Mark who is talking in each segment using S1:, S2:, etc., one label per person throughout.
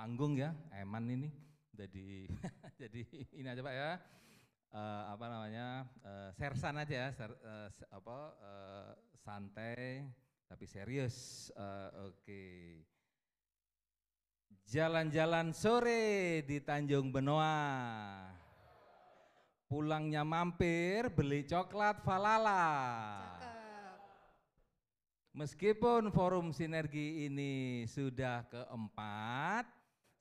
S1: panggung ya, Eman ini jadi jadi ini aja Pak ya, apa namanya, sersan aja ya, santai tapi serius. Oke. Jalan-jalan sore di Tanjung Benoa, pulangnya mampir beli coklat Falala. Meskipun forum sinergi ini sudah keempat,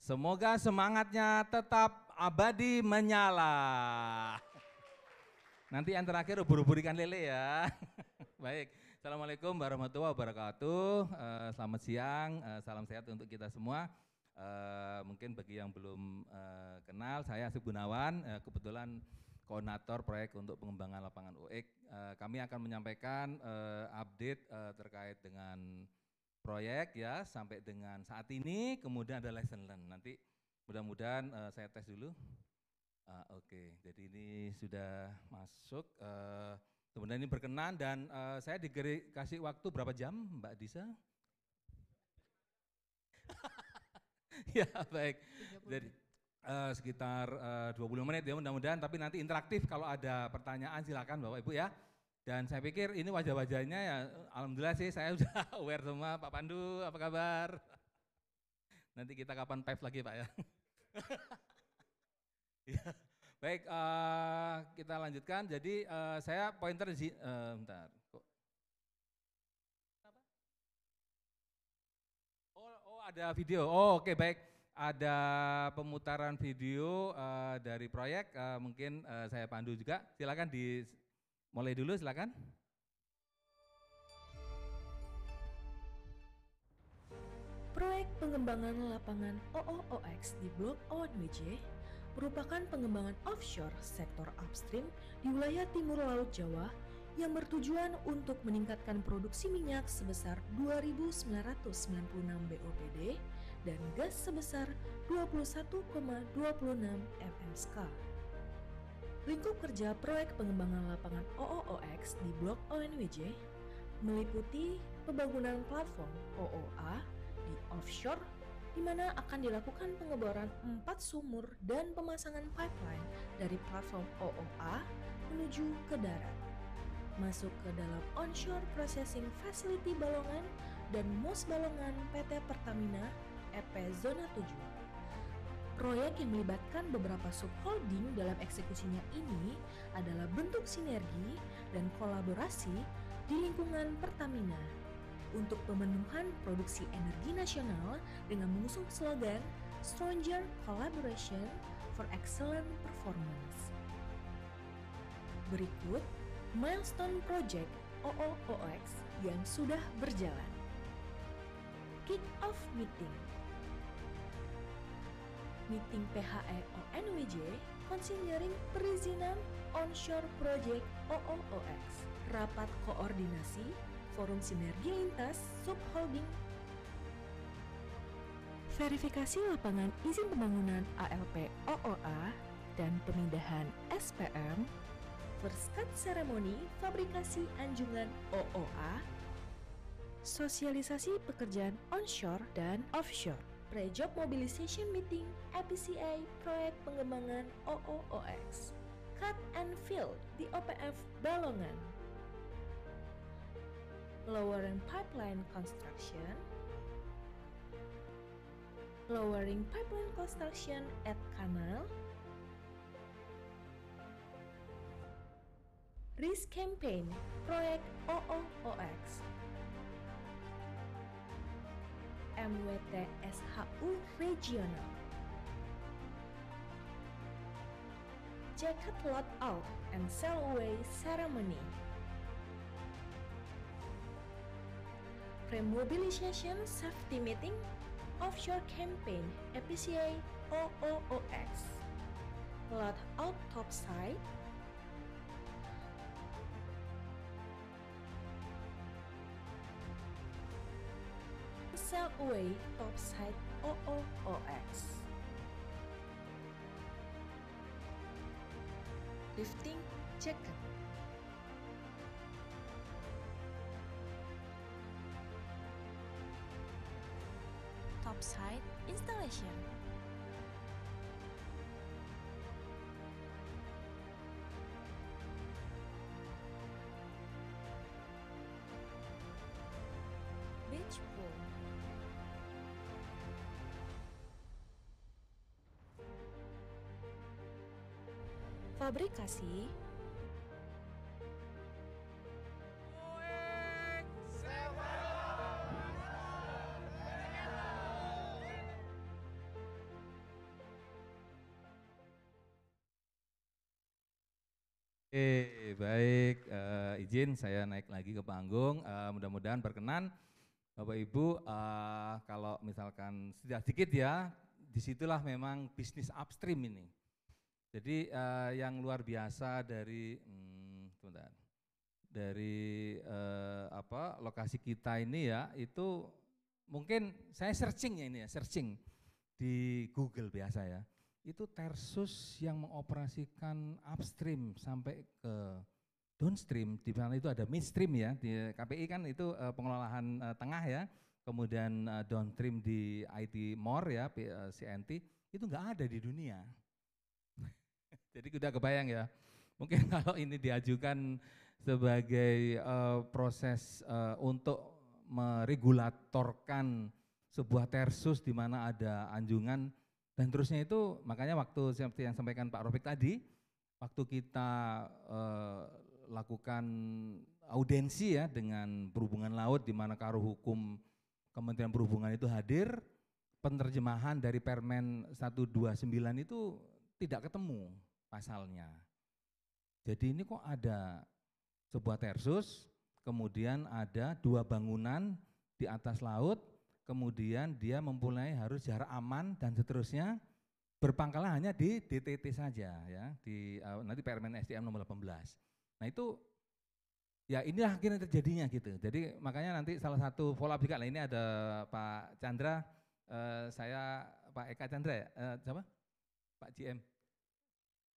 S1: semoga semangatnya tetap abadi menyala. Nanti yang terakhir ubur-ubur ikan lele ya. Baik, Assalamualaikum warahmatullahi wabarakatuh. Selamat siang, salam sehat untuk kita semua. Mungkin bagi yang belum kenal, saya Asif Gunawan, kebetulan koordinator proyek untuk pengembangan lapangan UIK. Kami akan menyampaikan update terkait dengan proyek ya sampai dengan saat ini, kemudian ada lesson learn. Nanti mudah-mudahan saya tes dulu. Oke, jadi ini sudah masuk. Kemudian ini berkenan dan saya dikasih waktu berapa jam, Mbak Disa? Ya baik, jadi sekitar 20 menit ya mudah-mudahan, tapi nanti interaktif kalau ada pertanyaan silakan Bapak Ibu ya. Dan saya pikir ini wajah-wajahnya ya alhamdulillah sih saya sudah aware semua. Pak Pandu apa kabar? Nanti kita kapan pep lagi Pak ya. Ya. Baik, kita lanjutkan. Jadi saya pointer di sini, bentar. Oh ada video. Oh oke baik. Ada pemutaran video dari proyek. Mungkin saya pandu juga. Silakan mulai dulu. Silakan.
S2: Proyek pengembangan lapangan OOOX di Blok ONWJ merupakan pengembangan offshore sektor upstream di wilayah timur Laut Jawa yang bertujuan untuk meningkatkan produksi minyak sebesar 2.996 BOPD dan gas sebesar 21,26 MMSK. Lingkup kerja proyek pengembangan lapangan OOOX di Blok ONWJ meliputi pembangunan platform OOA di offshore, di mana akan dilakukan pengeboran 4 sumur dan pemasangan pipeline dari platform OOA menuju ke darat, masuk ke dalam onshore processing facility Balongan dan MOS Balongan PT Pertamina EP Zona 7. Proyek yang melibatkan beberapa subholding dalam eksekusinya ini adalah bentuk sinergi dan kolaborasi di lingkungan Pertamina untuk pemenuhan produksi energi nasional dengan mengusung slogan Stronger Collaboration for Excellent Performance. Berikut milestone project OOOX yang sudah berjalan. Kick-off meeting. Meeting PHE ONWJ Considering perizinan onshore project OOOX. Rapat koordinasi Forum Sinergi Lintas Subholding. Verifikasi lapangan izin pembangunan ALP OOA dan pemindahan SPM. First cut ceremony fabrikasi anjungan OOA. Sosialisasi pekerjaan onshore dan offshore. Pre-job mobilization meeting EPCA proyek pengembangan OOOX. Cut and fill di OPF Balongan. Lowering pipeline construction. Lowering pipeline construction at Canal. Risk campaign proyek OOOX. MWT SHU Regional. Jacket load out and sail away ceremony. Pre-mobilization safety meeting offshore campaign EPCA OOOX. Load out topside. Sail away topside OOOX. Lifting jacket.
S3: Offsite Installation. Beach Pool.
S2: Fabrikasi,
S1: Baik, izin saya naik lagi ke panggung. Mudah-mudahan berkenan, Bapak Ibu. Kalau misalkan sedikit ya, disitulah memang bisnis upstream ini. Jadi yang luar biasa dari, lokasi kita ini ya, itu mungkin saya searching ya ini ya, searching di Google biasa ya. Itu Tersus yang mengoperasikan upstream sampai ke downstream, di mana itu ada midstream ya, di KPI kan itu pengelolaan tengah ya, kemudian downstream di IT More ya, CNT, itu enggak ada di dunia. Jadi udah kebayang ya, mungkin kalau ini diajukan sebagai proses untuk meregulatorkan sebuah Tersus di mana ada anjungan, dan terusnya itu makanya waktu seperti yang sampaikan Pak Rofik tadi, waktu kita lakukan audiensi ya dengan perhubungan laut di mana Karo Hukum Kementerian Perhubungan itu hadir, penerjemahan dari Permen 129 itu tidak ketemu pasalnya. Jadi ini kok ada sebuah Tersus, kemudian ada 2 bangunan di atas laut, kemudian dia mempunyai harus jarak aman dan seterusnya, berpangkalan hanya di DTT saja ya, di nanti Permen SDM nomor 18. Nah itu ya inilah akhirnya terjadinya gitu. Jadi makanya nanti salah satu follow up juga lah, ini ada Pak Chandra, saya Pak Eka Chandra ya, siapa? Pak GM.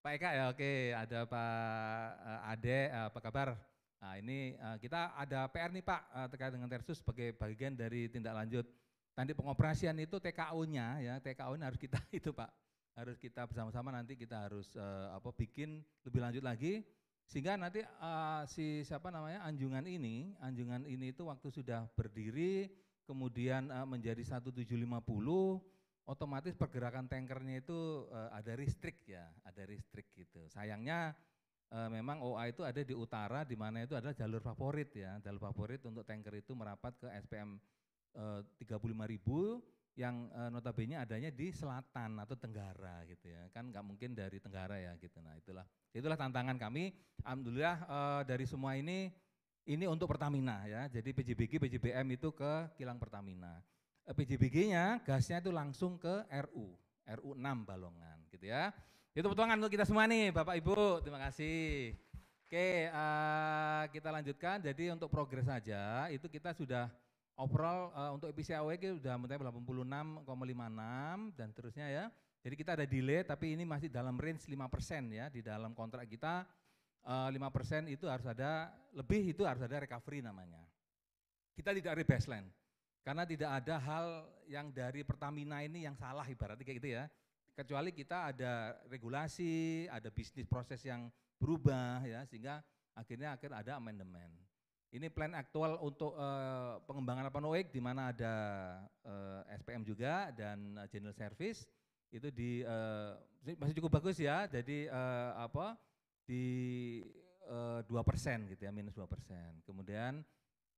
S1: Pak Eka ya, oke, ada Pak Ade, apa kabar? Nah ini kita ada PR nih Pak terkait dengan Tersus sebagai bagian dari tindak lanjut. Nanti pengoperasian itu TKO-nya ya, TKO-nya harus kita itu Pak, harus kita bersama-sama nanti kita harus bikin lebih lanjut lagi, sehingga nanti anjungan ini itu waktu sudah berdiri, kemudian menjadi 1750, otomatis pergerakan tankernya itu ada restrict ya, ada restrict gitu. Sayangnya memang OA itu ada di utara, di mana itu adalah jalur favorit ya, jalur favorit untuk tanker itu merapat ke SPM 35.000 yang notabene adanya di selatan atau tenggara gitu ya, kan nggak mungkin dari tenggara ya gitu. Nah itulah tantangan kami. Alhamdulillah dari semua ini untuk Pertamina ya, jadi PJBG, PJBM itu ke kilang Pertamina. PJBG-nya gasnya itu langsung ke RU 6 Balongan gitu ya. Itu pertolongan untuk kita semua nih Bapak Ibu, terima kasih. Oke, kita lanjutkan. Jadi untuk progres saja itu kita sudah overall untuk EPC AOE sudah mencapai 86,56 dan terusnya ya. Jadi kita ada delay tapi ini masih dalam range 5% ya, di dalam kontrak kita 5% itu harus ada, lebih itu harus ada recovery namanya. Kita tidak ada baseline. Karena tidak ada hal yang dari Pertamina ini yang salah ibaratnya kayak gitu ya. Kecuali kita ada regulasi, ada bisnis proses yang berubah ya, sehingga akhirnya ada amandemen. Ini plan aktual untuk pengembangan lapangan OEK di mana ada SPM juga dan general service itu masih cukup bagus ya. Jadi di 2% gitu ya, minus 2%. Kemudian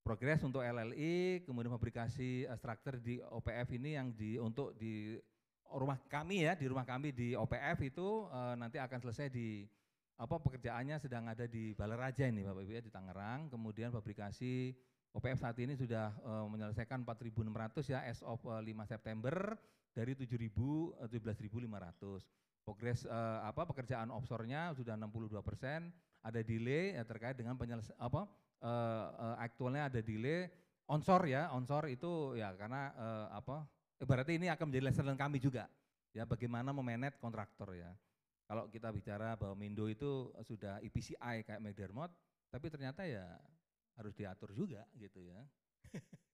S1: progres untuk LLI, kemudian fabrikasi struktur di OPF ini yang untuk di rumah kami ya, di rumah kami di OPF itu nanti akan selesai di pekerjaannya sedang ada di Balaraja ini Bapak Ibu ya, di Tangerang. Kemudian fabrikasi OPF saat ini sudah menyelesaikan 4.600 ya as of 5 September dari 17.500. Progres pekerjaan offshore-nya sudah 62%, ada delay ya, terkait dengan aktualnya ada delay. Onshore ya, onshore itu ya karena berarti ini akan menjadi lesson kami juga ya, bagaimana memanage kontraktor ya. Kalau kita bicara bahwa Mindo itu sudah EPCI kayak McDermott, tapi ternyata ya harus diatur juga gitu ya.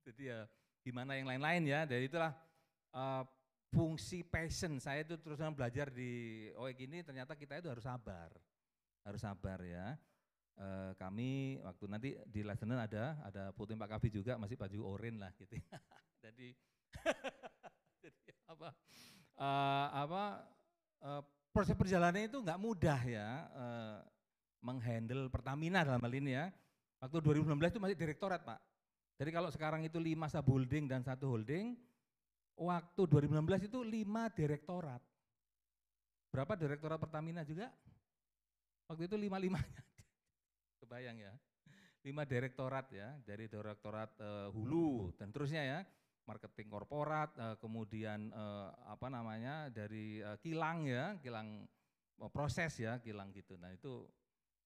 S1: Jadi ya gimana yang lain-lain ya, dari itulah eh, fungsi passion saya itu terus belajar di OEK ini, ternyata kita itu harus sabar ya. Kami waktu nanti di Lessener ada foto Pak Kavi juga, masih baju oranye lah gitu. Jadi proses perjalanan itu nggak mudah ya, menghandle Pertamina dalam hal ini ya. Waktu 2016 itu masih direktorat Pak. Jadi kalau sekarang itu 5 sub-holding dan 1 holding, waktu 2016 itu 5 direktorat. Berapa direktorat Pertamina juga? Waktu itu 5-5-nya. Kebayang ya, 5 direktorat ya, dari direktorat hulu dan terusnya ya, marketing korporat, kemudian dari kilang ya, kilang proses ya, kilang gitu. Nah itu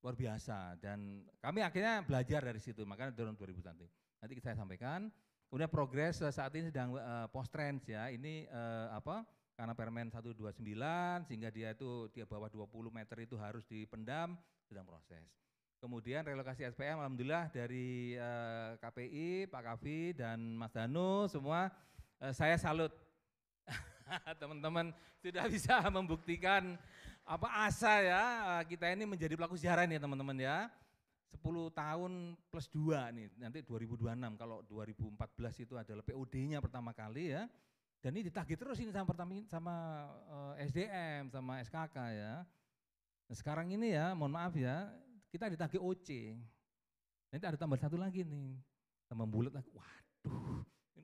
S1: luar biasa dan kami akhirnya belajar dari situ, makanya tahun 2001. Nanti saya sampaikan. Kemudian progres saat ini sedang post trends ya, ini karena Permen 129 sehingga dia bawah 20 meter itu harus dipendam, sedang proses. Kemudian relokasi SPM alhamdulillah dari KPI, Pak Kavi dan Mas Danu semua saya salut. Teman-teman sudah bisa membuktikan asa ya, kita ini menjadi pelaku sejarah nih teman-teman ya. 10 tahun plus 2 nih, nanti 2026, kalau 2014 itu adalah POD-nya pertama kali ya. Dan ini ditagih terus ini sama SDM, sama SKK ya. Nah, sekarang ini ya, mohon maaf ya, kita ditagih OC. Nanti ada tambah 1 lagi nih, tambah bulat lagi. Waduh, ini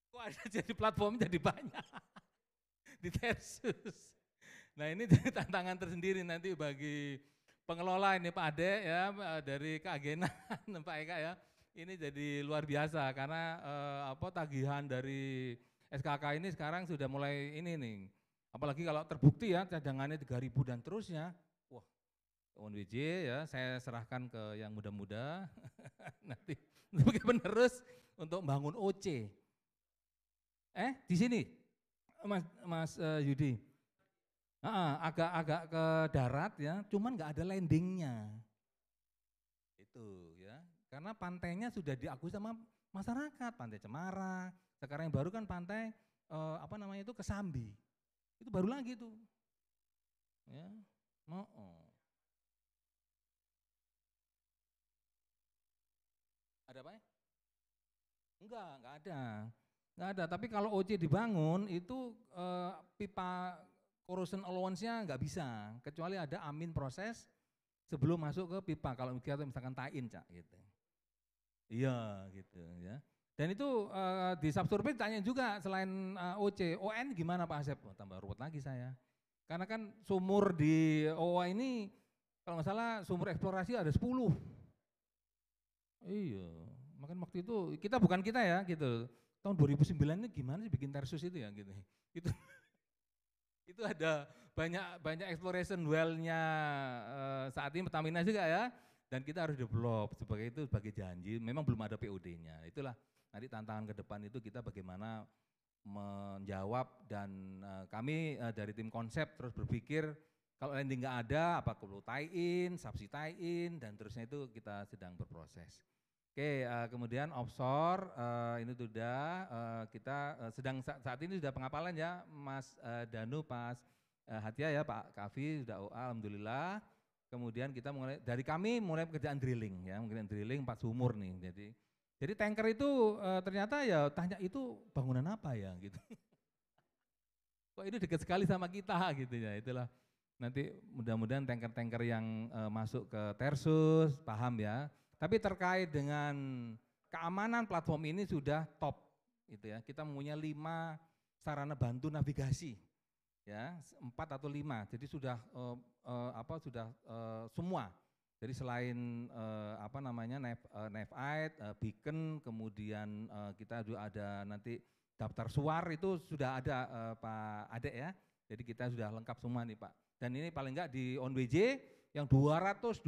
S1: kok ada jadi platformnya jadi banyak di Tersus. Nah ini jadi tantangan tersendiri nanti bagi pengelola ini Pak Ade ya, dari keagenan Pak Eka ya. Ini jadi luar biasa karena tagihan dari SKK ini sekarang sudah mulai ini nih. Apalagi kalau terbukti ya cadangannya 3.000 dan terusnya. Wah, ONWJ ya saya serahkan ke yang muda-muda nanti sebagai penerus untuk membangun OC. Di sini Mas Yudi. Agak ke darat ya, cuman nggak ada landingnya. Itu ya. Karena pantainya sudah diakui sama masyarakat, Pantai Cemara. Sekarang yang baru kan pantai Kesambi. Itu baru lagi tuh. Ya. Ada apa ya? Enggak ada. Enggak ada, tapi kalau OC dibangun itu pipa corrosion allowance-nya enggak bisa, kecuali ada amin proses sebelum masuk ke pipa, kalau kita misalkan tie-in Cak gitu. Iya gitu ya. Dan itu di subsurvey tanya juga selain OC, ON gimana Pak Asep? Tambah ruwet lagi saya. Karena kan sumur di OA ini kalau nggak salah sumur eksplorasi ada 10. Iya, makanya waktu itu bukan kita ya gitu. Tahun 2009 ini gimana sih bikin Tersus itu ya gitu. Itu ada banyak exploration well-nya saat ini Pertamina juga ya. Dan kita harus develop sebagai janji, memang belum ada POD-nya. Itulah nanti tantangan ke depan itu kita bagaimana menjawab dan kami dari tim konsep terus berpikir kalau landing nggak ada apa perlu tie-in, subsea tie-in dan terusnya itu kita sedang berproses. Oke, kemudian offshore ini sudah kita sedang saat ini sudah pengapalan ya Mas Danu, Mas Hatia ya, Pak Kavi sudah OA alhamdulillah. Kemudian kita kami mulai pekerjaan drilling ya, mungkin drilling 4 sumur nih. Jadi tanker itu ternyata ya tanya itu bangunan apa ya gitu. Kok itu dekat sekali sama kita gitu ya, itulah. Nanti mudah-mudahan tanker-tanker yang masuk ke Tersus paham ya. Tapi terkait dengan keamanan platform ini sudah top gitu ya. Kita mempunyai 5 sarana bantu navigasi. Ya, 4 atau 5. Jadi sudah semua. Jadi selain Nav-Eye, beacon, kemudian kita juga ada nanti daftar suar itu sudah ada Pak Ade ya. Jadi kita sudah lengkap semua nih Pak. Dan ini paling enggak di ONWJ yang 220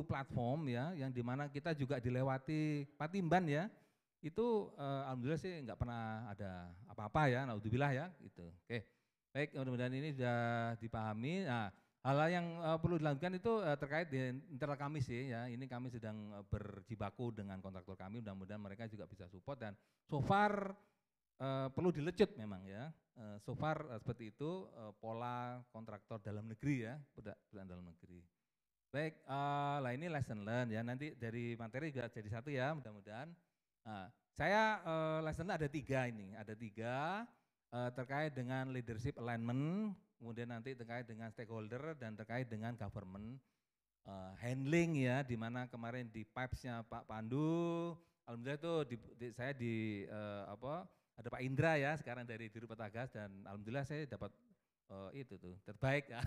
S1: platform ya, yang dimana kita juga dilewati Patimban ya. Itu alhamdulillah sih enggak pernah ada apa-apa ya, naudzubillah ya gitu. Oke. Baik, mudah-mudahan ini sudah dipahami. Nah, hal yang perlu dilakukan itu terkait di internal kami sih ya. Ini kami sedang berjibaku dengan kontraktor kami, mudah-mudahan mereka juga bisa support dan so far perlu dilecut memang ya. So far seperti itu pola kontraktor dalam negeri ya, perusahaan dalam negeri. Baik, lah ini lesson learn ya, nanti dari materi juga jadi satu ya mudah-mudahan. Saya lesson learn ada 3 ini, ada 3 terkait dengan leadership alignment, kemudian nanti terkait dengan stakeholder dan terkait dengan government handling ya, di mana kemarin di pipes-nya Pak Pandu, alhamdulillah itu saya ada Pak Indra ya sekarang dari Dirut Petagas dan alhamdulillah saya dapat itu tuh terbaik ya.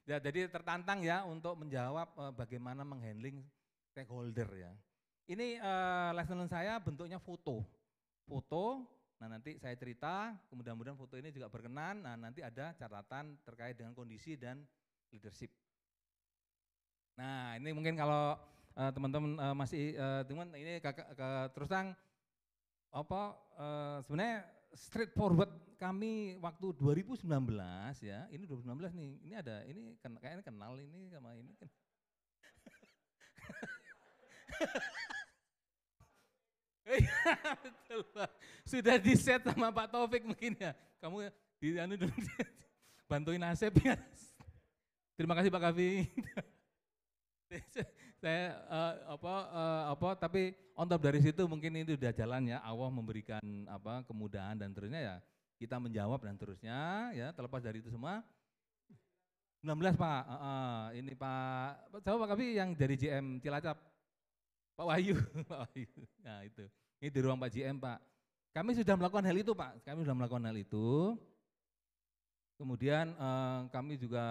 S1: jadi tertantang ya untuk menjawab bagaimana menghandling stakeholder ya. Ini lesson saya bentuknya foto. Nah nanti saya cerita, mudah-mudahan foto ini juga berkenan. Nah nanti ada catatan terkait dengan kondisi dan leadership. Nah ini mungkin kalau teman-teman masih teman ini terus terang sebenarnya straightforward kami waktu 2019 ya, ini 2019 nih, ini ada, ini kayaknya kenal ini sama ini kan. Betul Pak, sudah di set sama Pak Taufik mungkin ya, kamu bantuin Asep ya. Terima kasih Pak Kavi. Saya tapi on top dari situ mungkin itu udah jalan ya, Allah memberikan kemudahan dan terusnya ya kita menjawab dan terusnya ya, terlepas dari itu semua. 19 Pak, ini Pak, siapa Pak Kavi yang dari JM Cilacap? Pak Wahyu, Pak Wahyu. Nah itu, ini di ruang Pak JM Pak. Kami sudah melakukan hal itu Pak, kami sudah melakukan hal itu. Kemudian kami juga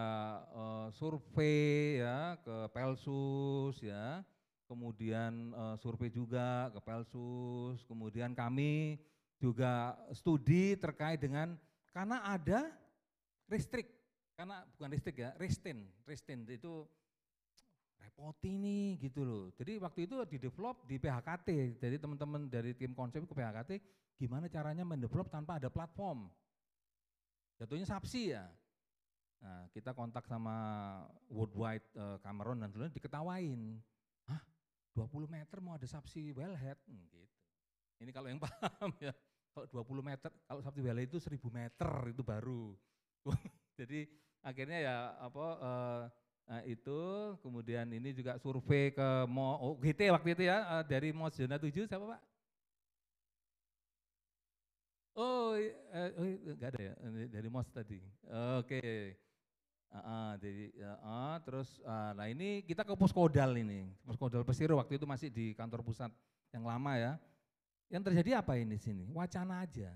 S1: survei ya ke Pelsus ya, kemudian survei juga ke Pelsus, kemudian kami juga studi terkait dengan, karena ada restrict, karena bukan restrict ya, restin itu repoti nih gitu loh. Jadi waktu itu di-develop di PHKT, jadi teman-teman dari tim konsep ke PHKT, gimana caranya mendevelop tanpa ada platform. Jatuhnya subsidi ya. Nah, kita kontak sama Worldwide Cameron dan sebagainya, diketawain. Hah, 20 meter mau ada subsidi wellhead? Gitu. Ini kalau yang paham ya, kalau 20 meter, kalau subsidi wellhead itu 1000 meter itu baru. Jadi akhirnya ya itu, kemudian ini juga survei ke GT waktu itu ya, dari MOS Zona 7, siapa Pak? Enggak ada ya, dari MOS tadi. Oke. Jadi terus nah ini kita ke Puskodal ini. Puskodal Pesiro waktu itu masih di kantor pusat yang lama ya. Yang terjadi apa ini sini? Wacana aja.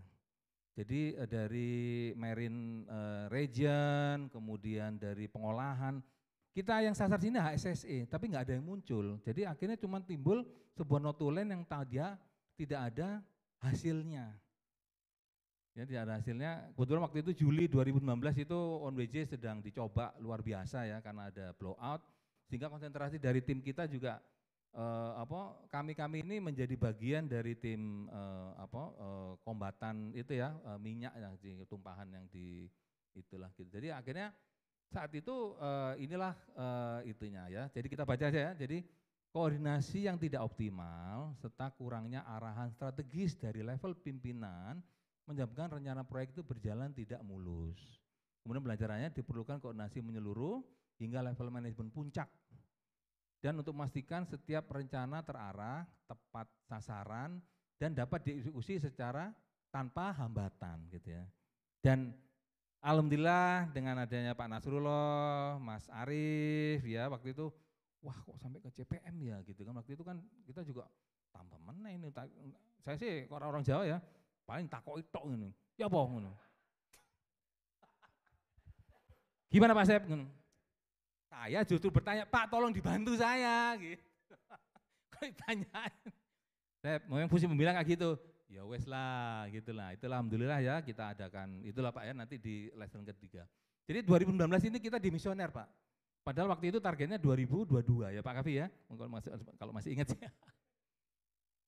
S1: Jadi dari Marine Region, kemudian dari pengolahan, kita yang sasar sini HSSE, tapi nggak ada yang muncul. Jadi akhirnya cuma timbul sebuah notulen yang dia tidak ada hasilnya. Ya, tidak ada hasilnya. Kebetulan waktu itu Juli 2019 itu ONWJ sedang dicoba luar biasa ya, karena ada blowout, sehingga konsentrasi dari tim kita juga kami ini menjadi bagian dari tim kombatan itu ya, minyak yang di tumpahan yang di itulah gitu. Jadi akhirnya saat itu inilah itunya ya. Jadi kita baca aja ya. Jadi koordinasi yang tidak optimal serta kurangnya arahan strategis dari level pimpinan menyebabkan rencana proyek itu berjalan tidak mulus. Kemudian pelajarannya diperlukan koordinasi menyeluruh hingga level manajemen puncak. Dan untuk memastikan setiap rencana terarah, tepat sasaran, dan dapat dieksekusi secara tanpa hambatan gitu ya. Dan alhamdulillah dengan adanya Pak Nasrullah, Mas Arief ya waktu itu, wah kok sampai ke CPM ya gitu kan. Waktu itu kan kita juga tambah mana ini, saya sih orang Jawa ya, paling takoi tok ngono. Ya apa ngono. Gimana Pak Sep ngono? Saya justru bertanya, Pak tolong dibantu saya gitu. Kok ditanyain? Sep, mau yang fungsi bilang kayak gitu. Ya wes lah gitulah. Itulah alhamdulillah ya kita adakan. Itulah Pak ya nanti di lesson ketiga. Jadi 2019 ini kita dimisioner Pak. Padahal waktu itu targetnya 2022 ya Pak Kavi ya. Kalau masih ingat ya.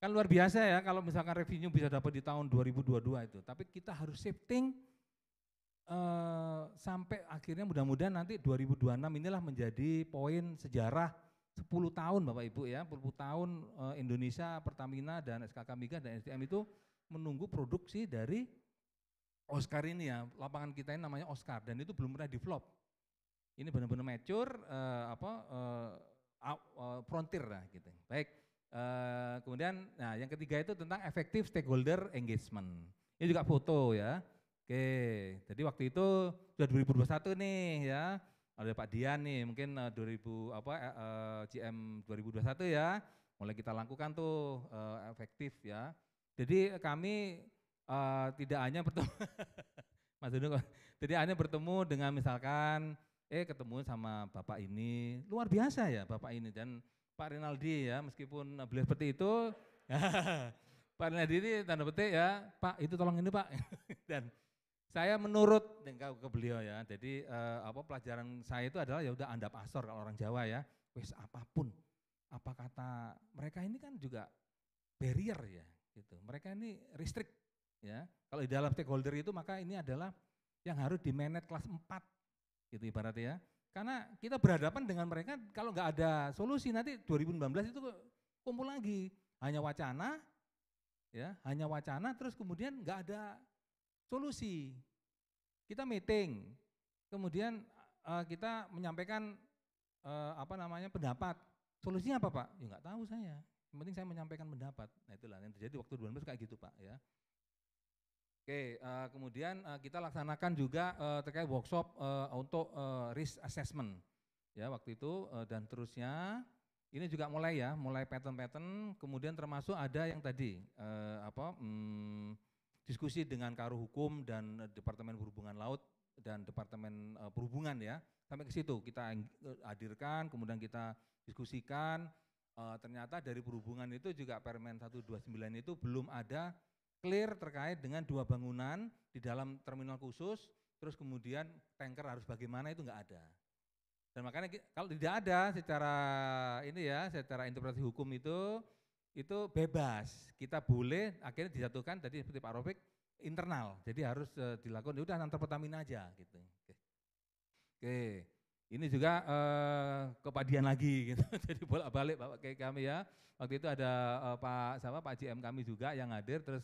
S1: Kan luar biasa ya kalau misalkan revenue bisa dapat di tahun 2022 itu. Tapi kita harus shifting sampai akhirnya mudah-mudahan nanti 2026 inilah menjadi poin sejarah 10 tahun Bapak Ibu ya. 10 tahun Indonesia, Pertamina dan SKK Migas dan SDM itu menunggu produksi dari Oscar ini ya. Lapangan kita ini namanya Oscar dan itu belum pernah develop. Ini benar-benar mature, frontier lah gitu. Baik, kemudian nah yang ketiga itu tentang effective stakeholder engagement. Ini juga foto ya. Oke, jadi waktu itu sudah 2021 nih ya. Ada Pak Dian nih, mungkin GM 2021 ya. Mulai kita lakukan tuh efektif ya. Jadi kami tidak hanya bertemu Mas Dono, tidak hanya bertemu dengan misalkan ketemu sama Bapak ini, luar biasa ya Bapak ini dan Pak Rinaldi ya, meskipun beliau seperti itu, Pak Rinaldi ini tanda petik ya, Pak itu tolong ini Pak, dan saya menurut ke beliau ya, jadi pelajaran saya itu adalah ya udah andap asor kalau orang Jawa ya, wes apapun, apa kata mereka ini kan juga barrier ya, gitu. Mereka ini restrict ya, kalau di dalam stakeholder itu maka ini adalah yang harus di-manage kelas 4 gitu ibaratnya ya. Karena kita berhadapan dengan mereka kalau nggak ada solusi nanti 2019 itu kumpul lagi hanya wacana ya, hanya wacana terus kemudian nggak ada solusi. Kita meeting, kemudian kita menyampaikan pendapat. Solusinya apa Pak? Ya nggak tahu saya. Yang penting saya menyampaikan pendapat. Nah itulah yang terjadi waktu 2019 kayak gitu Pak ya. Oke, kemudian kita laksanakan juga terkait workshop untuk risk assessment ya waktu itu dan terusnya ini juga mulai pattern-pattern, kemudian termasuk ada yang tadi diskusi dengan Karo Hukum dan Departemen Perhubungan Laut dan Departemen Perhubungan ya, sampai ke situ kita hadirkan, kemudian kita diskusikan, ternyata dari perhubungan itu juga Permen 129 itu belum ada clear terkait dengan 2 bangunan di dalam terminal khusus, terus kemudian tanker harus bagaimana itu enggak ada. Dan makanya kalau tidak ada secara interpretasi hukum itu bebas. Kita boleh akhirnya dijatuhkan tadi seperti Pak Rofik internal. Jadi harus dilakukan udah antar Pertamina aja gitu. Oke. Ini juga ke Pak Dian lagi gitu. Jadi bolak-balik Bapak kami ya. Waktu itu ada Pak GM kami juga yang hadir terus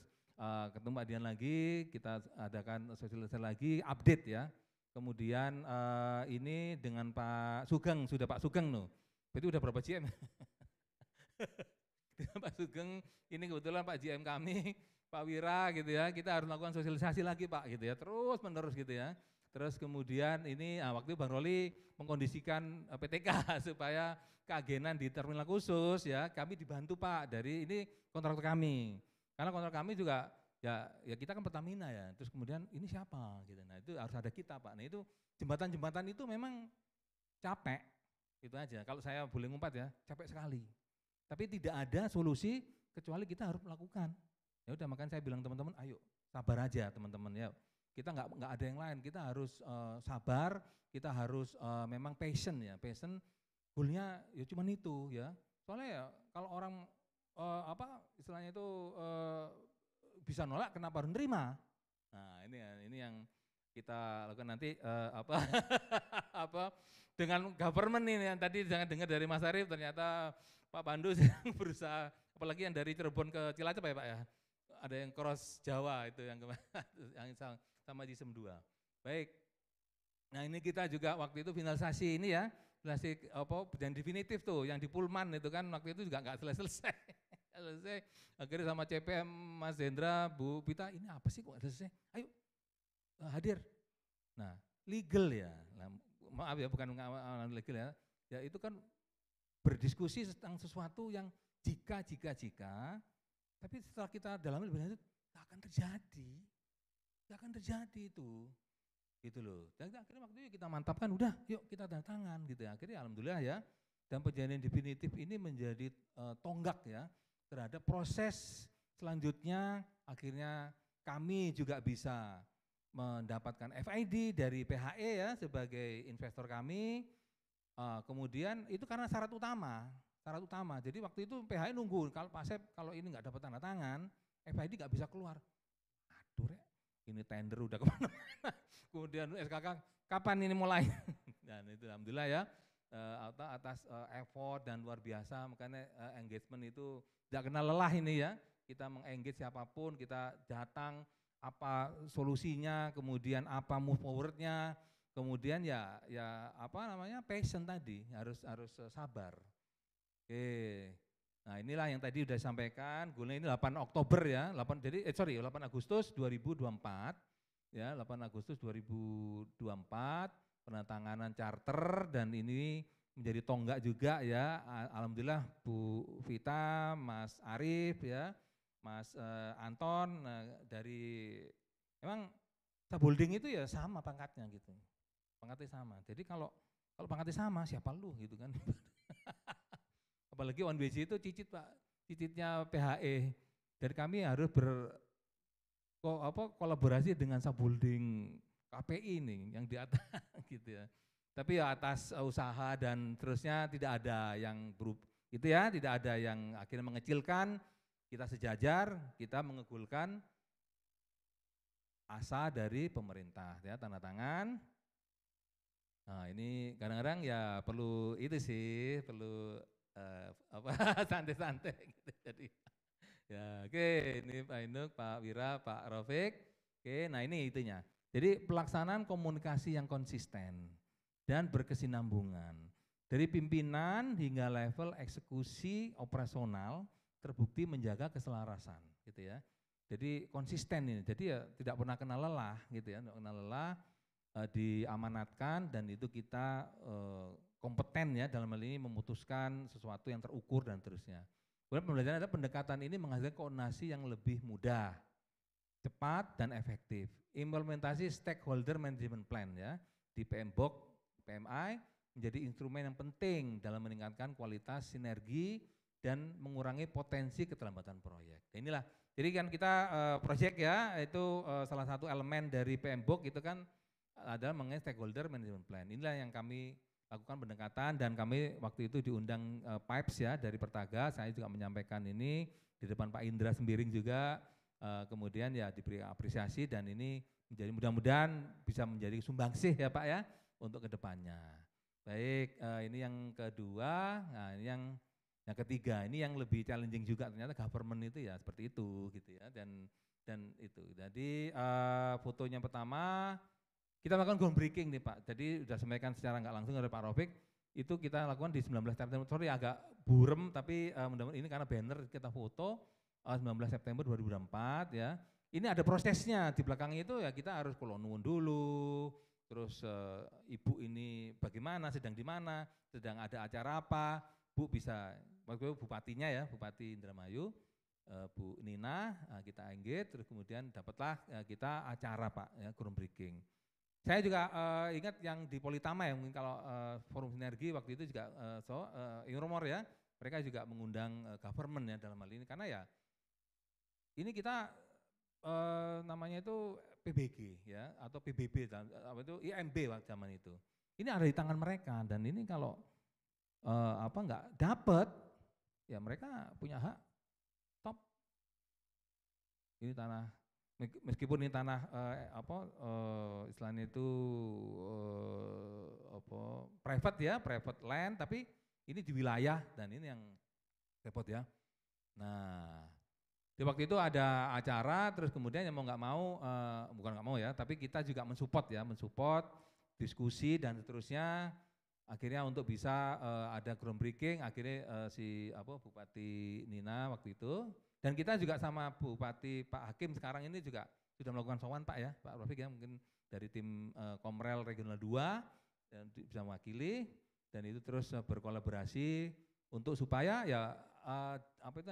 S1: ketemu Pak Dian lagi, kita adakan sosialisasi lagi, update ya. Kemudian ini dengan Pak Sugeng, sudah Pak Sugeng loh. Itu udah berapa GM? Pak Sugeng, ini kebetulan Pak GM kami, Pak Wira gitu ya, kita harus melakukan sosialisasi lagi Pak gitu ya, terus menerus gitu ya. Terus kemudian ini waktu itu Bang Roli mengkondisikan PTK supaya keagenan di terminal khusus ya, kami dibantu Pak dari ini kontraktor kami. Karena kontrak kami juga ya kita kan Pertamina ya, terus kemudian ini siapa gitu. Nah itu harus ada kita Pak. Nah itu jembatan-jembatan itu memang capek, itu aja. Kalau saya boleh ngumpat ya, capek sekali. Tapi tidak ada solusi kecuali kita harus melakukan. Ya udah makanya saya bilang teman-teman, ayo sabar aja teman-teman ya. Kita nggak ada yang lain, kita harus sabar, kita harus memang passion ya, passion goalnya ya cuman itu ya. Soalnya ya kalau orang istilahnya itu bisa nolak kenapa harus nerima. Nah ini yang kita lakukan nanti dengan government ini yang tadi jangan dengar dari Mas Arief, ternyata Pak Pandu yang berusaha, apalagi yang dari Cirebon ke Cilacap ya Pak ya, ada yang cross Jawa itu yang sama Jisem 2. Baik, nah ini kita juga waktu itu finalisasi ini ya, finalisasi dan definitif tuh, yang di Pullman itu kan waktu itu juga nggak selesai. Akhirnya sama CPM Mas Hendra, Bu Pita, ini apa sih kok nggak selesai? Ayo hadir. Nah legal ya, maaf ya bukan legal ya, ya itu kan berdiskusi tentang sesuatu yang jika, tapi setelah kita dalami lebih lanjut, nggak akan terjadi itu, gitu loh. Dan akhirnya waktu itu kita mantapkan, udah yuk kita tanda tangan gitu ya. Akhirnya alhamdulillah ya, dan perjanjian definitif ini menjadi tonggak ya, terhadap proses selanjutnya, akhirnya kami juga bisa mendapatkan FID dari PHE ya sebagai investor kami. Kemudian itu karena syarat utama. Jadi waktu itu PHE nunggu kalau Pak Sep kalau ini nggak dapat tanda tangan, FID nggak bisa keluar. Aduh ini tender udah kemana-mana. Kemudian SKK kapan ini mulai? Dan itu alhamdulillah ya atas effort dan luar biasa, makanya engagement itu tidak kenal lelah ini ya. kita meng-engage siapapun, kita datang, apa solusinya, kemudian apa move forward-nya, kemudian ya apa namanya, passion tadi, harus sabar. Oke. Nah, inilah yang tadi sudah disampaikan, goalnya ini 8 Oktober ya, 8 Agustus 2024. Ya, 8 Agustus 2024 penandatanganan charter, dan ini menjadi tonggak juga ya. Alhamdulillah Bu Vita, Mas Arief ya, Mas Anton, dari memang subholding itu ya sama pangkatnya gitu. Pangkatnya sama. Jadi kalau pangkatnya sama siapa lu gitu kan. Apalagi One BC itu cicit Pak, cicitnya PHE. Dan kami harus kolaborasi dengan subholding KPI ini yang di atas gitu ya. Tapi ya atas usaha dan terusnya tidak ada yang itu ya, tidak ada yang akhirnya mengecilkan, kita sejajar, kita mengegulkan asa dari pemerintah ya, tanda tangan. Nah, ini kadang-kadang ya perlu itu sih, perlu santai-santai gitu. Jadi ya, oke, ini Pak Induk, Pak Wira, Pak Rafiq. Oke, nah ini itunya. Jadi pelaksanaan komunikasi yang konsisten dan berkesinambungan dari pimpinan hingga level eksekusi operasional terbukti menjaga keselarasan gitu ya. Jadi konsisten ini. Jadi ya tidak pernah kena lelah gitu ya, tidak kena lelah, diamanatkan, dan itu kita kompeten ya dalam hal ini memutuskan sesuatu yang terukur dan terusnya. Kemudian pembelajaran ada pendekatan ini menghasilkan koordinasi yang lebih mudah, cepat dan efektif. Implementasi stakeholder management plan ya di PMBOK, PMI menjadi instrumen yang penting dalam meningkatkan kualitas sinergi dan mengurangi potensi keterlambatan proyek. Inilah, jadi kan kita proyek ya, itu salah satu elemen dari PMBOK itu kan adalah mengenai stakeholder management plan. Inilah yang kami lakukan pendekatan, dan kami waktu itu diundang PIPES ya dari Pertaga, saya juga menyampaikan ini di depan Pak Indra Sembiring juga, kemudian ya diberi apresiasi, dan ini menjadi mudah-mudahan bisa menjadi sumbangsih ya Pak ya untuk kedepannya. Baik, ini yang kedua. Nah, ini yang ketiga, ini yang lebih challenging juga, ternyata government itu ya seperti itu gitu ya, dan itu. Jadi fotonya pertama kita lakukan groundbreaking nih Pak. Jadi sudah sampaikan secara nggak langsung oleh Pak Rafiq, itu kita lakukan di 19 September. Sorry agak burem, tapi mudah-mudahan ini karena banner kita foto 19 September 2024 ya. Ini ada prosesnya di belakangnya itu ya, kita harus kulo nuwun dulu. Terus ibu ini bagaimana, sedang di mana, sedang ada acara apa, Bu bisa, waktu itu bupatinya ya, Bupati Indramayu, Bu Nina, kita engage, terus kemudian dapatlah kita acara Pak ya, groundbreaking. Saya juga ingat yang di Politama ya, mungkin kalau forum sinergi waktu itu juga Ingromor ya, mereka juga mengundang government ya dalam hal ini, karena ya ini kita namanya itu PBG ya, atau PBB, apa itu IMB waktu zaman itu. Ini ada di tangan mereka, dan ini kalau nggak dapat, ya mereka punya hak top. Ini tanah, meskipun ini tanah istilahnya itu private ya, private land, tapi ini di wilayah, dan ini yang repot ya. Nah, di waktu itu ada acara, terus kemudian yang mau nggak mau, bukan nggak mau ya, tapi kita juga mensupport diskusi dan seterusnya. Akhirnya untuk bisa ada groundbreaking, akhirnya Bupati Nina waktu itu, dan kita juga sama Bupati Pak Hakim sekarang ini juga sudah melakukan sowan Pak ya, Pak Rafiq ya, mungkin dari tim Komrel Regional 2 dan bisa mewakili, dan itu terus berkolaborasi untuk supaya ya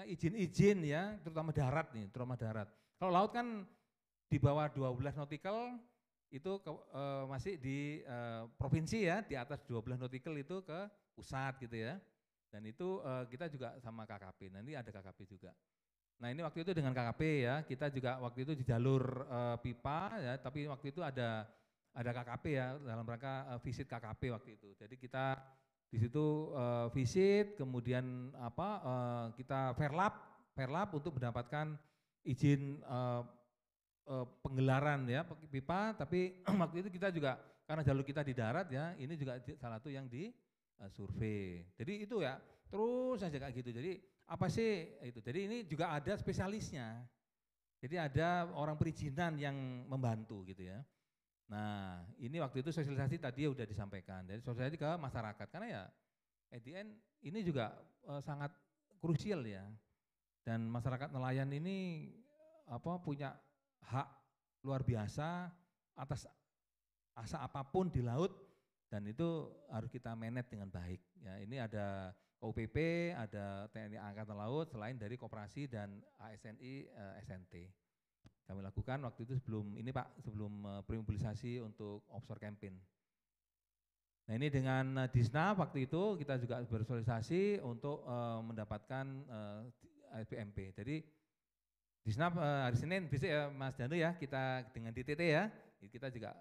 S1: izin-izin ya, terutama darat nih, terutama darat. Kalau laut kan di bawah 12 nautical itu masih di provinsi ya, di atas 12 nautical itu ke pusat gitu ya. Dan itu kita juga sama KKP, nanti ada KKP juga. Nah ini waktu itu dengan KKP ya, kita juga waktu itu di jalur pipa ya, tapi waktu itu ada KKP ya, dalam rangka visit KKP waktu itu. Jadi kita di situ visit, kemudian kita verlap untuk mendapatkan izin penggelaran ya pipa, tapi waktu itu kita juga karena jalur kita di darat ya, ini juga salah satu yang di survei. Jadi itu ya terus saja kayak gitu. Jadi apa sih itu. Jadi ini juga ada spesialisnya. Jadi ada orang perizinan yang membantu gitu ya. Nah ini waktu itu sosialisasi tadi udah disampaikan. Jadi sosialisasi ke masyarakat karena ya at the end ini juga sangat krusial ya. Dan masyarakat nelayan ini punya hak luar biasa atas asa apapun di laut dan itu harus kita manage dengan baik. Ya, ini ada OPP, ada TNI Angkatan Laut selain dari koperasi dan ASNI, SNT. Kami lakukan waktu itu sebelum ini Pak, sebelum premobilisasi untuk offshore campaign. Nah ini dengan Disna waktu itu kita juga bersosialisasi untuk mendapatkan SPMP. Jadi Disna hari Senin besok ya Mas Danu ya, kita dengan DTT ya, kita juga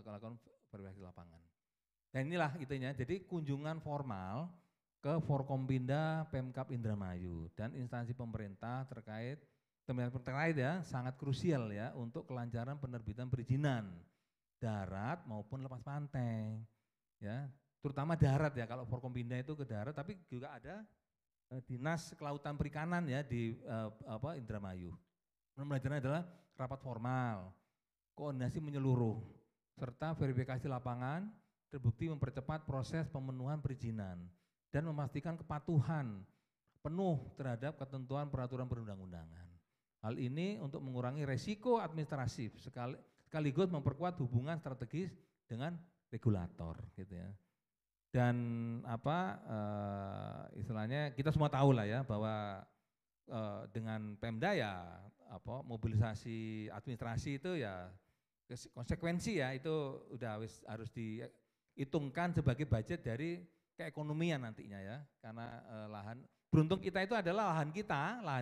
S1: akan lakukan verifikasi lapangan. Dan inilah itunya, jadi kunjungan formal ke Forkompinda Pemkab Indramayu dan instansi pemerintah terkait ya sangat krusial ya untuk kelancaran penerbitan perizinan darat maupun lepas pantai ya, terutama darat ya, kalau Forkompinda itu ke darat tapi juga ada Dinas Kelautan Perikanan ya di Indramayu. Pembelajaran adalah rapat formal, koordinasi menyeluruh serta verifikasi lapangan terbukti mempercepat proses pemenuhan perizinan dan memastikan kepatuhan penuh terhadap ketentuan peraturan perundang-undangan. Hal ini untuk mengurangi resiko administratif sekaligus memperkuat hubungan strategis dengan regulator gitu ya. Dan istilahnya kita semua tahu lah ya bahwa dengan Pemda ya mobilisasi administrasi itu ya konsekuensi ya itu udah harus dihitungkan sebagai budget dari keekonomian nantinya ya, karena lahan beruntung kita itu adalah lahan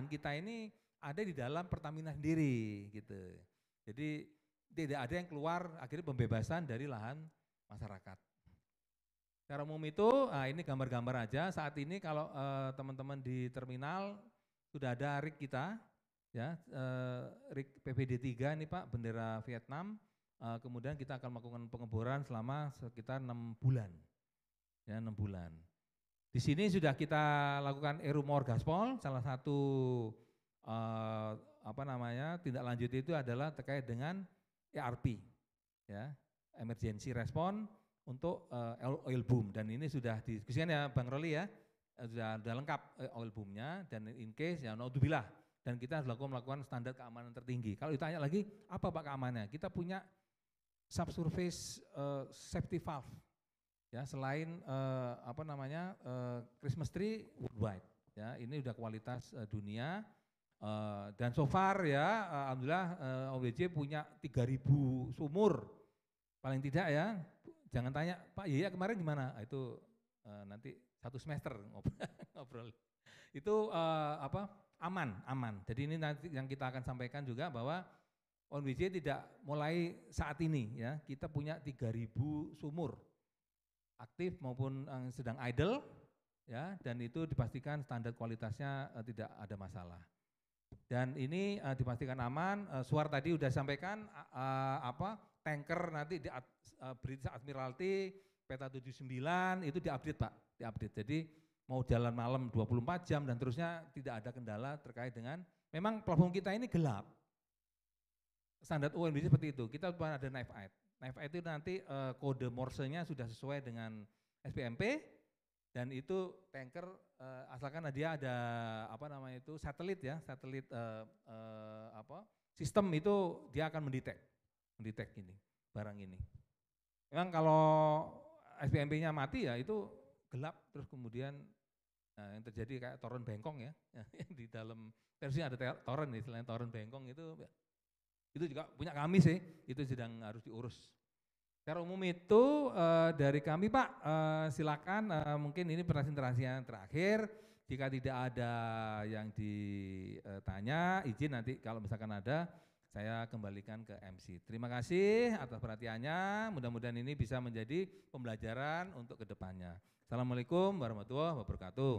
S1: kita ini ada di dalam Pertamina sendiri gitu. Jadi tidak ada yang keluar akhirnya pembebasan dari lahan masyarakat. Secara umum itu, ini gambar-gambar aja. Saat ini kalau teman-teman di terminal sudah ada rig kita, ya rig PVD 3 ini Pak, bendera Vietnam. Kemudian kita akan melakukan pengeboran selama sekitar 6 bulan, ya 6 bulan. Di sini sudah kita lakukan Erumor Gaspol. Salah satu tindak lanjut itu adalah terkait dengan ERP, ya emergency response untuk oil boom, dan ini sudah didiskusikan ya Bang Roli ya, sudah lengkap oil boomnya dan in case ya naudzubillah, dan kita harus melakukan standar keamanan tertinggi. Kalau ditanya lagi apa Pak keamanannya, kita punya subsurface safety valve ya, selain Christmas tree worldwide ya, ini udah kualitas dunia. Dan so far ya alhamdulillah OWJ punya 3.000 sumur paling tidak ya. Jangan tanya Pak Yaya kemarin gimana, itu nanti 1 semester ngobrol. Itu aman. Jadi ini nanti yang kita akan sampaikan juga bahwa OWJ tidak mulai saat ini ya, kita punya 3.000 sumur aktif maupun yang sedang idle ya, dan itu dipastikan standar kualitasnya tidak ada masalah. Dan ini dipastikan aman. Suar tadi udah sampaikan tanker nanti di British Admiralty Peta 79 itu diupdate Pak, diupdate. Jadi mau jalan malam 24 jam dan terusnya tidak ada kendala terkait dengan, memang platform kita ini gelap. Standar UNBC seperti itu. Kita ada knife eye. Knife eye itu nanti kode Morse-nya sudah sesuai dengan SPMP, dan itu tanker asalkan dia ada satelit ya, satelit sistem itu dia akan mendetek ini barang ini. Memang kalau SPMP-nya mati ya itu gelap, terus kemudian yang terjadi kayak toren bengkong ya, di dalam versinya ada toren nih, selain toren bengkong itu juga punya kami sih, itu sedang harus diurus. Secara umum itu dari kami Pak, silakan mungkin ini presentasi yang terakhir. Jika tidak ada yang ditanya, izin nanti kalau misalkan ada, saya kembalikan ke MC. Terima kasih atas perhatiannya, mudah-mudahan ini bisa menjadi pembelajaran untuk kedepannya. Assalamualaikum warahmatullahi wabarakatuh.